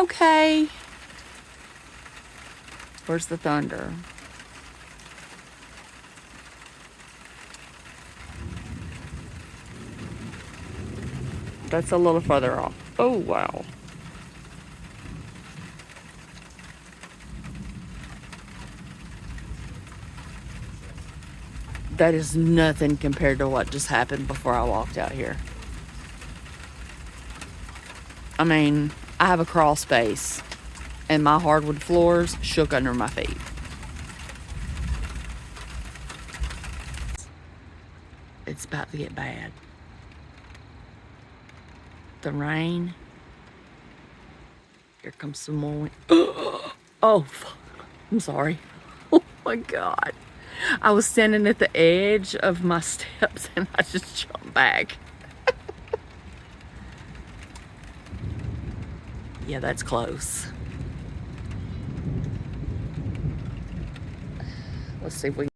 Okay. Where's the thunder? That's a little further off. Oh, wow. That is nothing compared to what just happened before I walked out here. I mean, I have a crawl space, and my hardwood floors shook under my feet. It's about to get bad. The rain. Here comes some more wind. Oh, I'm sorry. Oh my God. I was standing at the edge of my steps and I just jumped back. Yeah, that's close. Let's see if we